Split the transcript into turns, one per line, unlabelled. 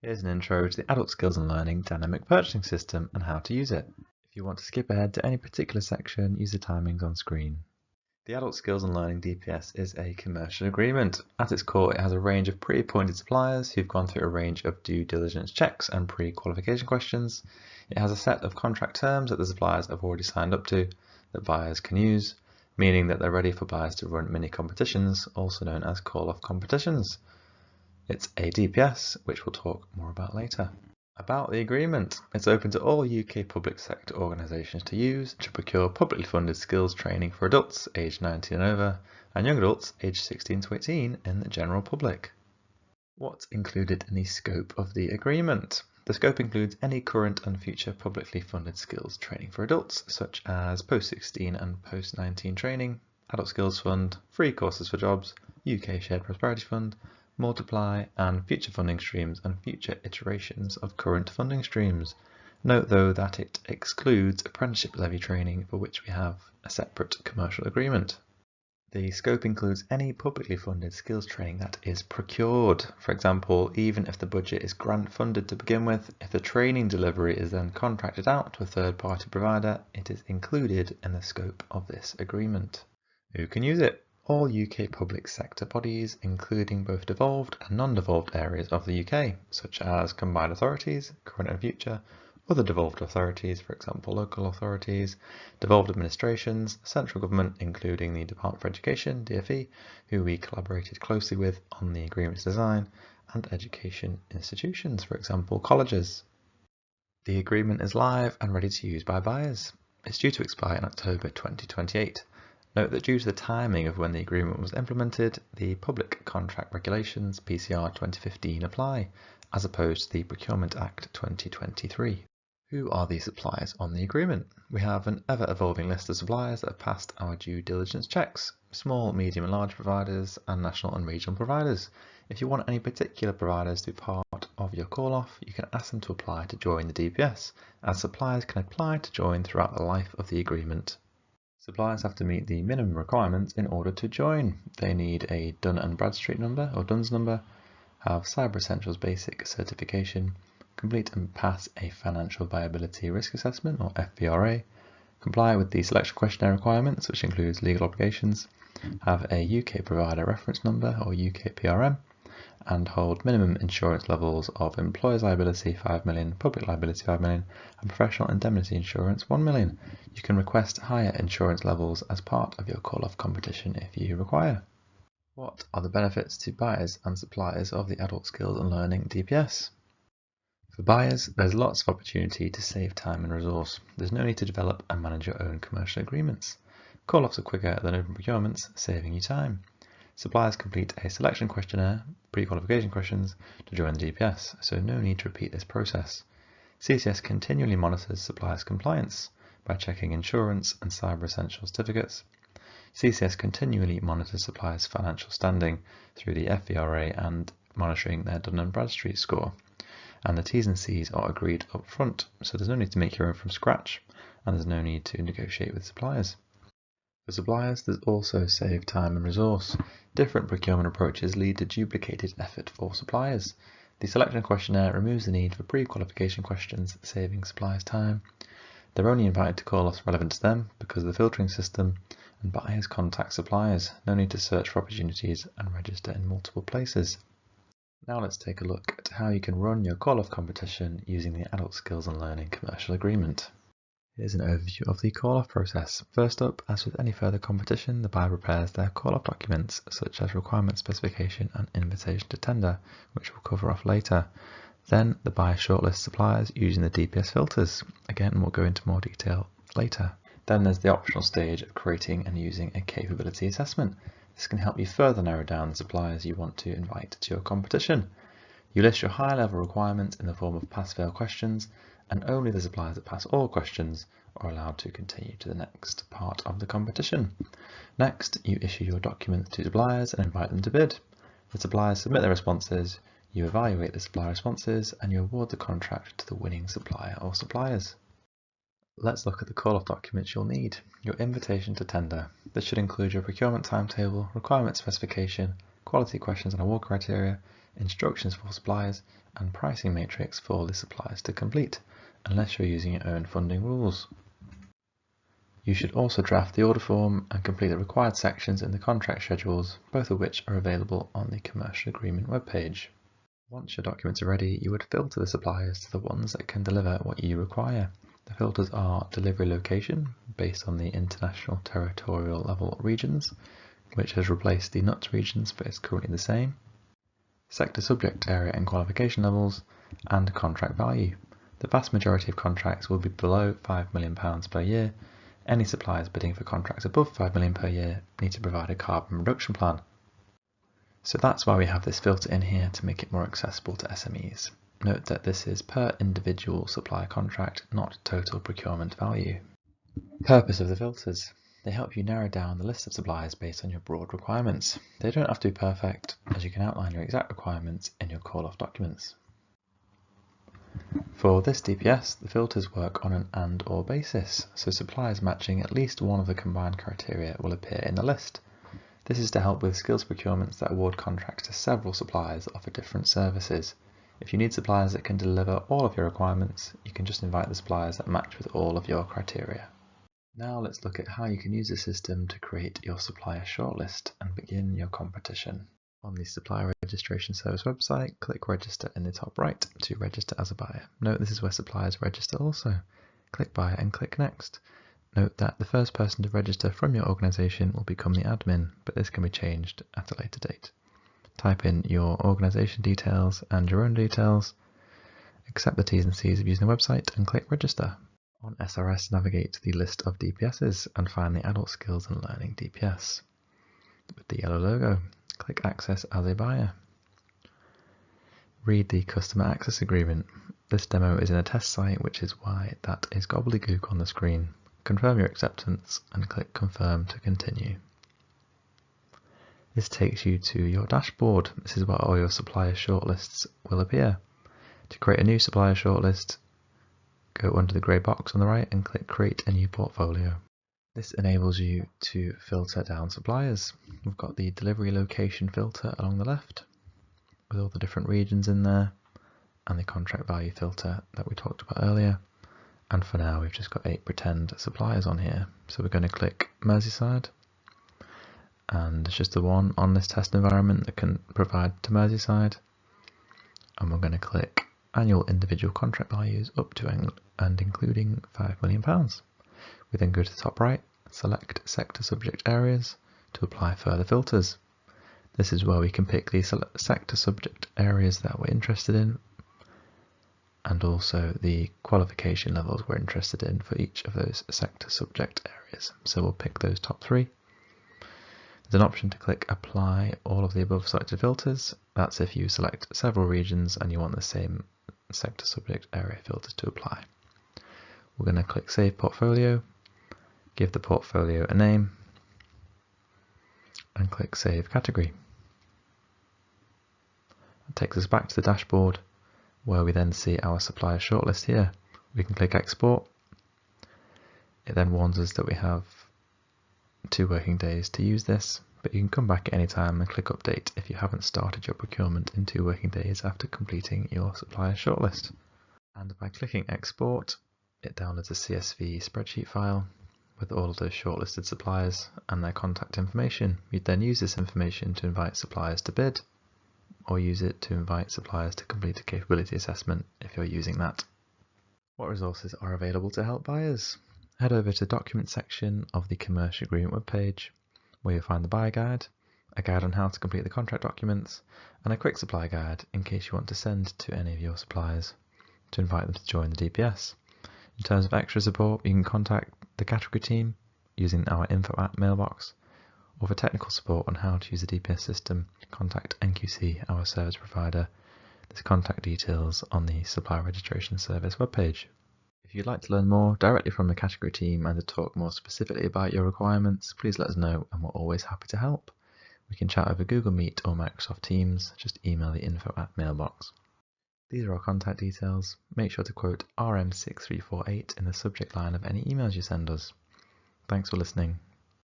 Here's an intro to the Adult Skills and Learning Dynamic Purchasing System and how to use it. If you want to skip ahead to any particular section, use the timings on screen. The Adult Skills and Learning DPS is a commercial agreement. At its core, it has a range of pre-appointed suppliers who've gone through a range of due diligence checks and pre-qualification questions. It has a set of contract terms that the suppliers have already signed up to that buyers can use, meaning that they're ready for buyers to run mini competitions, also known as call-off competitions. It's a DPS, which we'll talk more about later. About the agreement, it's open to all UK public sector organisations to use to procure publicly funded skills training for adults aged 19 and over and young adults aged 16 to 18 in the general public. What's included in the scope of the agreement? The scope includes any current and future publicly funded skills training for adults, such as post-16 and post-19 training, Adult Skills Fund, free courses for jobs, UK Shared Prosperity Fund, multiply and future funding streams and future iterations of current funding streams. Note though that it excludes Apprenticeship Levy training, for which we have a separate commercial agreement. The scope includes any publicly funded skills training that is procured. For example, even if the budget is grant funded to begin with, if the training delivery is then contracted out to a third-party provider, it is included in the scope of this agreement. Who can use it? All UK public sector bodies, including both devolved and non-devolved areas of the UK, such as combined authorities, current and future, other devolved authorities, for example local authorities, devolved administrations, central government, including the Department for Education, DfE, who we collaborated closely with on the agreement's design, and education institutions, for example colleges. The agreement is live and ready to use by buyers. It's due to expire in October 2028. Note that due to the timing of when the agreement was implemented, the Public Contract Regulations PCR 2015 apply, as opposed to the Procurement Act 2023. Who are the suppliers on the agreement? We have an ever-evolving list of suppliers that have passed our due diligence checks: small, medium and large providers and national and regional providers. If you want any particular providers to be part of your call-off, you can ask them to apply to join the DPS, as suppliers can apply to join throughout the life of the agreement. Suppliers have to meet the minimum requirements in order to join. They need a Dun & Bradstreet number or DUNS number, have Cyber Essentials Basic certification, complete and pass a Financial Viability Risk Assessment or FVRA, comply with the selection questionnaire requirements, which includes legal obligations, have a UK Provider Reference Number or UK PRM, and hold minimum insurance levels of employer's liability 5 million, public liability 5 million, and professional indemnity insurance 1 million. You can request higher insurance levels as part of your call-off competition if you require. What are the benefits to buyers and suppliers of the Adult Skills and Learning DPS? For buyers, there's lots of opportunity to save time and resource. There's no need to develop and manage your own commercial agreements. Call-offs are quicker than open procurements, saving you time. Suppliers complete a selection questionnaire, pre-qualification questions, to join the DPS, so no need to repeat this process. CCS continually monitors suppliers' compliance by checking insurance and cyber essential certificates. CCS continually monitors suppliers' financial standing through the FVRA and monitoring their Dun & Bradstreet score. And the T's and C's are agreed up front, so there's no need to make your own from scratch, and there's no need to negotiate with suppliers. For suppliers, there's also saved time and resource. Different procurement approaches lead to duplicated effort for suppliers. The selection questionnaire removes the need for pre-qualification questions, saving suppliers time. They're only invited to call-offs relevant to them because of the filtering system, and buyers contact suppliers. No need to search for opportunities and register in multiple places. Now let's take a look at how you can run your call-off competition using the Adult Skills and Learning Commercial Agreement. Here's an overview of the call-off process. First up, as with any further competition, the buyer prepares their call-off documents, such as requirement specification and invitation to tender, which we'll cover off later. Then the buyer shortlists suppliers using the DPS filters. Again, we'll go into more detail later. Then there's the optional stage of creating and using a capability assessment. This can help you further narrow down the suppliers you want to invite to your competition. You list your high-level requirements in the form of pass-fail questions, and only the suppliers that pass all questions are allowed to continue to the next part of the competition. Next, you issue your documents to suppliers and invite them to bid. The suppliers submit their responses, you evaluate the supplier responses, and you award the contract to the winning supplier or suppliers. Let's look at the call-off documents you'll need. Your invitation to tender. This should include your procurement timetable, requirement specification, quality questions and award criteria, instructions for suppliers, and pricing matrix for the suppliers to complete, unless you're using your own funding rules. You should also draft the order form and complete the required sections in the contract schedules, both of which are available on the commercial agreement webpage. Once your documents are ready, you would filter the suppliers to the ones that can deliver what you require. The filters are delivery location, based on the international territorial level regions, which has replaced the NUTS regions but is currently the same, sector subject area and qualification levels, and contract value. The vast majority of contracts will be below £5 million per year. Any suppliers bidding for contracts above £5 million per year need to provide a carbon reduction plan. So that's why we have this filter in here, to make it more accessible to SMEs. Note that this is per individual supplier contract, not total procurement value. Purpose of the filters. They help you narrow down the list of suppliers based on your broad requirements. They don't have to be perfect, as you can outline your exact requirements in your call-off documents. For this DPS, the filters work on an and/or basis, so suppliers matching at least one of the combined criteria will appear in the list. This is to help with skills procurements that award contracts to several suppliers that offer different services. If you need suppliers that can deliver all of your requirements, you can just invite the suppliers that match with all of your criteria. Now let's look at how you can use the system to create your supplier shortlist and begin your competition. On the Supplier Registration Service website, click Register in the top right to register as a buyer. Note this is where suppliers register also. Click Buyer and click Next. Note that the first person to register from your organisation will become the admin, but this can be changed at a later date. Type in your organisation details and your own details, accept the T's and C's of using the website and click Register. On SRS, navigate to the list of DPSs and find the Adult Skills and Learning DPS. With the yellow logo, click Access as a buyer. Read the Customer Access Agreement. This demo is in a test site, which is why that is gobbledygook on the screen. Confirm your acceptance and click Confirm to continue. This takes you to your dashboard. This is where all your supplier shortlists will appear. To create a new supplier shortlist, go under the grey box on the right and click Create a New Portfolio. This enables you to filter down suppliers. We've got the delivery location filter along the left with all the different regions in there, and the contract value filter that we talked about earlier. And for now we've just got 8 pretend suppliers on here. So we're going to click Merseyside, and there's just the one on this test environment that can provide to Merseyside. And we're going to click Annual Individual Contract Values up to and including £5 million. We then go to the top right, select Sector Subject Areas to apply further filters. This is where we can pick the sector subject areas that we're interested in, and also the qualification levels we're interested in for each of those sector subject areas. So we'll pick those top 3. There's an option to click Apply all of the above selected filters. That's if you select several regions and you want the same sector subject area filters to apply. We're going to click Save Portfolio, give the portfolio a name, and click Save Category. That takes us back to the dashboard, where we then see our supplier shortlist here. We can click Export. It then warns us that we have 2 working days to use this, but you can come back at any time and click Update if you haven't started your procurement in 2 working days after completing your supplier shortlist. And by clicking Export, it downloads a CSV spreadsheet file with all of those shortlisted suppliers and their contact information. You'd then use this information to invite suppliers to bid, or use it to invite suppliers to complete a capability assessment if you're using that. What resources are available to help buyers? Head over to the document section of the commercial agreement webpage, where you'll find the buyer guide, a guide on how to complete the contract documents, and a quick supply guide in case you want to send to any of your suppliers to invite them to join the DPS. In terms of extra support, you can contact the category team using our info app mailbox, or for technical support on how to use the DPS system, contact NQC, our service provider. There's contact details on the Supplier Registration Service webpage. If you'd like to learn more directly from the category team and to talk more specifically about your requirements, please let us know and we're always happy to help. We can chat over Google Meet or Microsoft Teams, just email the info app mailbox. These are our contact details. Make sure to quote RM6348 in the subject line of any emails you send us. Thanks for listening.